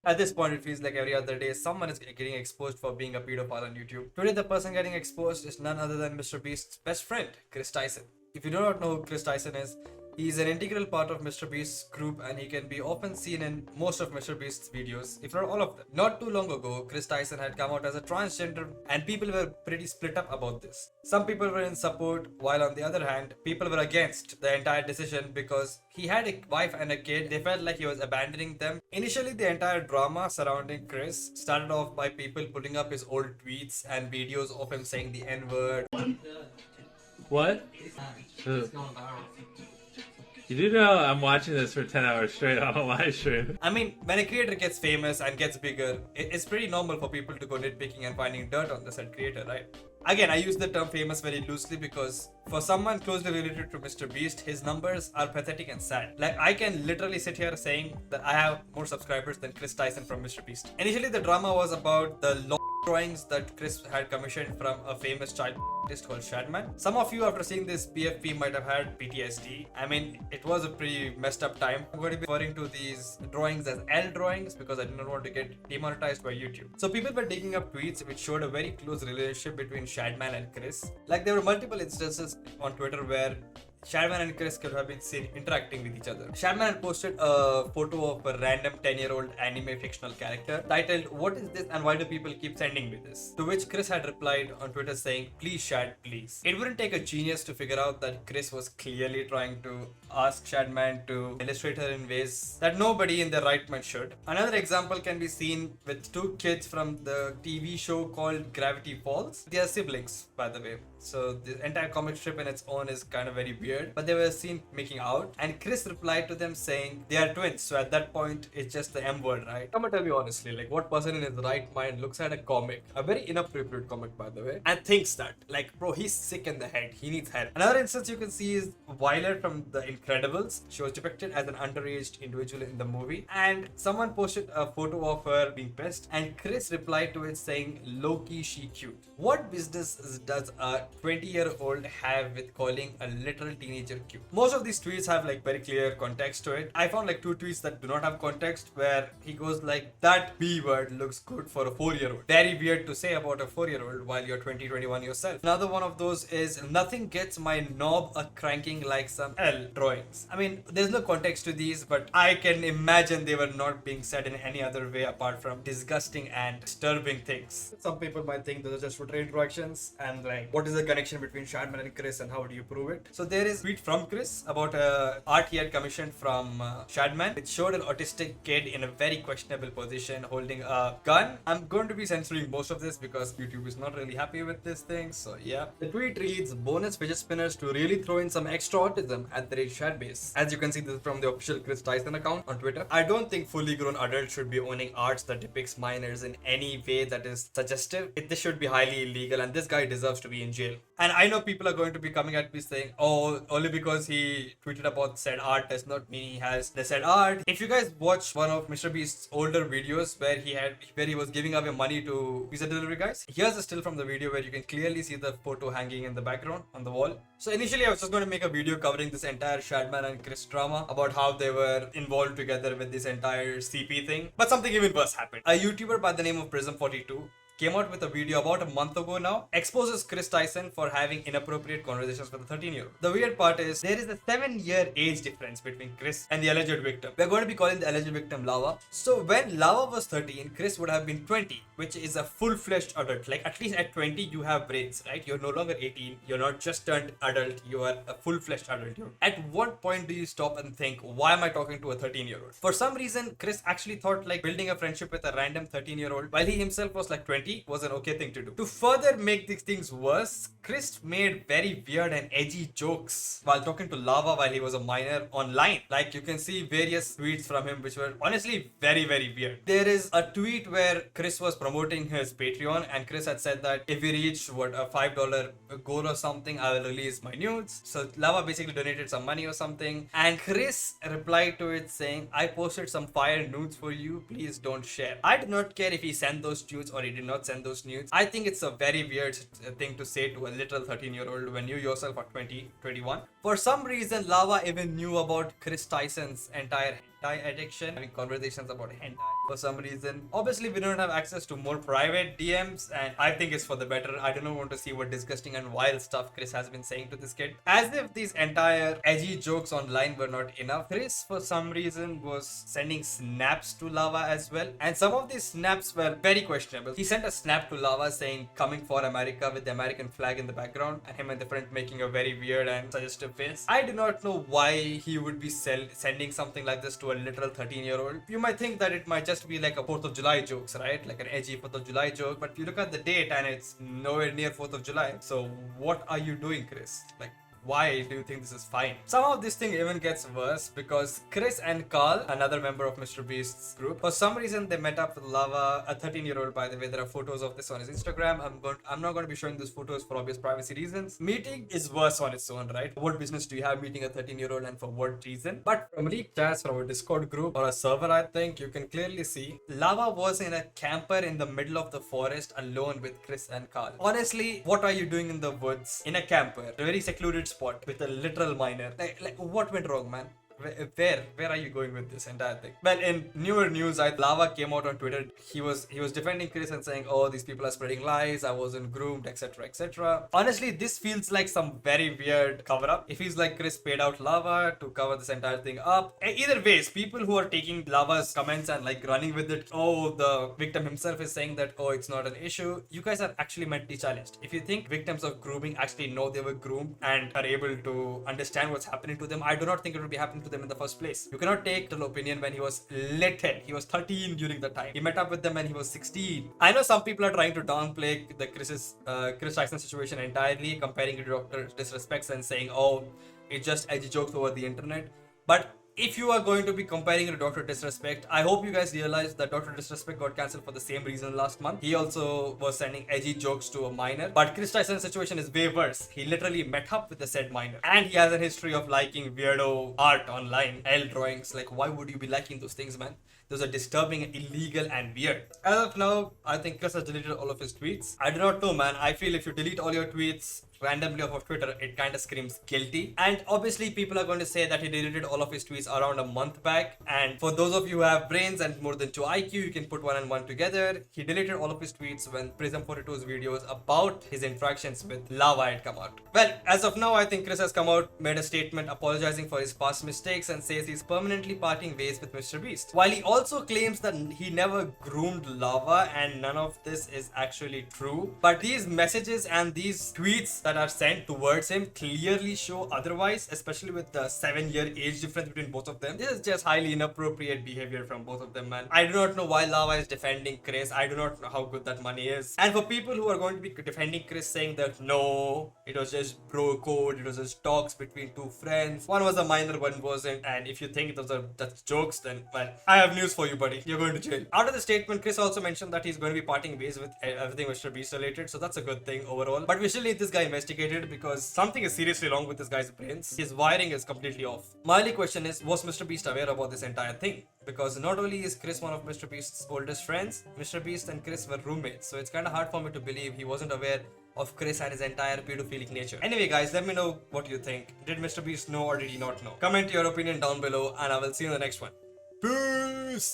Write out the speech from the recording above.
At this point, it feels like every other day someone is getting exposed for being a pedophile on YouTube. Today, the person getting exposed is none other than Mr. Beast's best friend, Chris Tyson. If you do not know who Chris Tyson is, he is an integral part of Mr. Beast's group and he can be often seen in most of Mr. Beast's videos, if not all of them. Not too long ago, Chris Tyson had come out as a transgender and people were pretty split up about this. Some people were in support, while on the other hand, people were against the entire decision because he had a wife and a kid. They felt like he was abandoning them. Initially, the entire drama surrounding Chris started off by people pulling up his old tweets and videos of him saying the N-word. What? You do know I'm watching this for 10 hours straight on a live stream. I mean, when a creator gets famous and gets bigger, it's pretty normal for people to go nitpicking and finding dirt on the said creator, right? Again, I use the term famous very loosely because for someone closely related to Mr. Beast, his numbers are pathetic and sad. Like, I can literally sit here saying that I have more subscribers than Chris Tyson from Mr. Beast. Initially, the drama was about the drawings that Chris had commissioned from a famous child artist called Shadman. Some of you, after seeing this PFP, might have had PTSD. I mean, it was a pretty messed up time. I'm going to be referring to these drawings as L drawings because I did not want to get demonetized by YouTube. So people were digging up tweets which showed a very close relationship between Shadman and Chris. Like, there were multiple instances on Twitter where Shadman and Chris could have been seen interacting with each other. Shadman had posted a photo of a random 10-year-old anime fictional character titled, "What is this and why do people keep sending me this?" To which Chris had replied on Twitter saying, "Please Shad, please." It wouldn't take a genius to figure out that Chris was clearly trying to ask Shadman to illustrate her in ways that nobody in their right mind should. Another example can be seen with two kids from the TV show called Gravity Falls. They are siblings, by the way. So the entire comic strip in its own is kind of very weird, but they were seen making out and Chris replied to them saying they are twins. So at that point, it's just the M word, right? Come and tell me honestly, like, what person in his right mind looks at a comic, a very inappropriate comic by the way, and thinks that, like, bro, he's sick in the head, he needs help. Another instance you can see is Violet from The Incredibles. She was depicted as an underage individual in the movie and someone posted a photo of her being pissed and Chris replied to it saying, "Low-key she cute." What business does a 20-year-old have with calling a literal teenager cute? Most of these tweets have like very clear context to it. I found like two tweets that do not have context where he goes like, "That B word looks good for a 4-year-old." Very weird to say about a 4-year-old while you're 2021 yourself. Another one of those is, "Nothing gets my knob a cranking like some L drawings." I mean, there's no context to these, but I can imagine they were not being said in any other way apart from disgusting and disturbing things. Some people might think those are just Twitter interactions and like, what is the connection between Shadman and Chris and how do you prove it? So there is a tweet from Chris about art he had commissioned from Shadman, which showed an autistic kid in a very questionable position holding a gun. I'm going to be censoring most of this because YouTube is not really happy with this thing, so yeah. The tweet reads, "Bonus fidget spinners to really throw in some extra autism at the rate Shadbase." As you can see, this is from the official Chris Tyson account on Twitter. I don't think fully grown adults should be owning arts that depicts minors in any way that is suggestive. This should be highly illegal and this guy deserves to be in jail. And I know people are going to be coming at me saying, "Oh, only because he tweeted about said art does not mean he has the said art." If you guys watch one of Mr. Beast's older videos where he was giving away money to pizza delivery guys, here's a still from the video where you can clearly see the photo hanging in the background on the wall. So initially I was just going to make a video covering this entire Shadman and Chris drama about how they were involved together with this entire CP thing. But something even worse happened. A YouTuber by the name of Prism42 came out with a video about a month ago now, exposes Chris Tyson for having inappropriate conversations with a 13-year-old. The weird part is there is a 7-year age difference between Chris and the alleged victim. We're going to be calling the alleged victim Lava. So when Lava was 13, Chris would have been 20, which is a full-fledged adult. Like, at least at 20 you have brains, right? You're no longer 18, you're not just turned adult, you are a full-fledged adult. At what point do you stop and think, why am I talking to a 13-year-old? For some reason, Chris actually thought like building a friendship with a random 13-year-old while he himself was like 20 was an okay thing to do. To further make these things worse, Chris made very weird and edgy jokes while talking to Lava while he was a minor online. Like, you can see various tweets from him which were honestly very, very weird. There is a tweet where Chris was promoting his Patreon and Chris had said that if we reach a $5 goal or something, I will release my nudes. So Lava basically donated some money or something and Chris replied to it saying, "I posted some fire nudes for you, please don't share." I do not care if he sent those nudes or he did not send those nudes. I think it's a very weird thing to say to a literal 13-year-old when you yourself are 20, 21. For some reason, Lava even knew about Chris Tyson's entire hentai addiction, having conversations about hentai for some reason. Obviously, we don't have access to more private DMs, and I think it's for the better. I do not want to see what disgusting and wild stuff Chris has been saying to this kid. As if these entire edgy jokes online were not enough, Chris, for some reason, was sending snaps to Lava as well, and some of these snaps were very questionable. He sent a snap to Lava saying "Coming for America" with the American flag in the background, and him and the friend making a very weird and suggestive face. I do not know why he would be sending something like this to a literal 13-year-old. You might think that it might just be like a 4th of July jokes, right? Like an edgy 4th of July joke, but you look at the date and it's nowhere near 4th of July. So what are you doing, Chris? Like, why do you think this is fine? Somehow this thing even gets worse because Chris and Carl, another member of Mr. Beast's group, for some reason they met up with Lava, a 13-year-old by the way. There are photos of this on his Instagram. I'm not going to be showing those photos for obvious privacy reasons. Meeting is worse on its own, right? What business do you have meeting a 13-year-old and for what reason? But from leaked chats from a Discord group or a server, I think you can clearly see Lava was in a camper in the middle of the forest alone with Chris and Carl. Honestly, what are you doing in the woods in a camper, a very secluded spot with a literal minor? Like what went wrong, man? Where are you going with this entire thing? Well, in newer news, Lava came out on Twitter. He was defending Chris and saying, "Oh, these people are spreading lies. I wasn't groomed, etc., etc." Honestly, this feels like some very weird cover-up. It feels like Chris paid out Lava to cover this entire thing up. Either ways, people who are taking Lava's comments and like running with it, oh, the victim himself is saying that, oh, it's not an issue. You guys are actually mentally challenged. If you think victims of grooming actually know they were groomed and are able to understand what's happening to them, I do not think it would be happening to them in the first place. You cannot take the opinion when he was little. He was 13 during the time. He met up with them when he was 16. I know some people are trying to downplay the Chris Jackson situation entirely, comparing it to Dr. Disrespects and saying, oh, it's just edgy jokes over the internet. But if you are going to be comparing it to Dr. Disrespect, I hope you guys realize that Dr. Disrespect got cancelled for the same reason last month. He also was sending edgy jokes to a minor. But Chris Tyson's situation is way worse. He literally met up with the said minor. And he has a history of liking weirdo art online, L drawings. Like, why would you be liking those things, man? Those are disturbing, illegal, and weird. As of now, I think Chris has deleted all of his tweets. I do not know, man. I feel if you delete all your tweets randomly off of Twitter, it kind of screams guilty. And obviously, people are going to say that he deleted all of his tweets around a month back. And for those of you who have brains and more than 2 IQ, you can put one and one together. He deleted all of his tweets when Prism42's videos about his interactions with Lava had come out. Well, as of now, I think Chris has come out, made a statement apologizing for his past mistakes and says he's permanently parting ways with Mr. Beast. While he also claims that he never groomed Lava and none of this is actually true. But these messages and these tweets that are sent towards him clearly show otherwise, especially with the 7-year age difference between both of them. This is just highly inappropriate behavior from both of them, man. I do not know why Lava is defending Chris. I do not know how good that money is. And for people who are going to be defending Chris, saying that no, it was just bro code, it was just talks between 2 friends. One was a minor, one wasn't. And if you think that's jokes, then well, I have news for you, buddy. You're going to jail. After the statement, Chris also mentioned that he's going to be parting ways with everything Mr. Beast related, so that's a good thing overall. But we still need this guy investigated because something is seriously wrong with this guy's brains. His wiring is completely off. My only question is, was Mr. Beast aware about this entire thing? Because not only is Chris one of Mr. Beast's oldest friends, Mr. Beast and Chris were roommates, so it's kind of hard for me to believe he wasn't aware of Chris and his entire pedophilic nature. Anyway, guys, let me know what you think. Did Mr. Beast know or did he not know? Comment your opinion down below, and I will see you in the next one. Peace!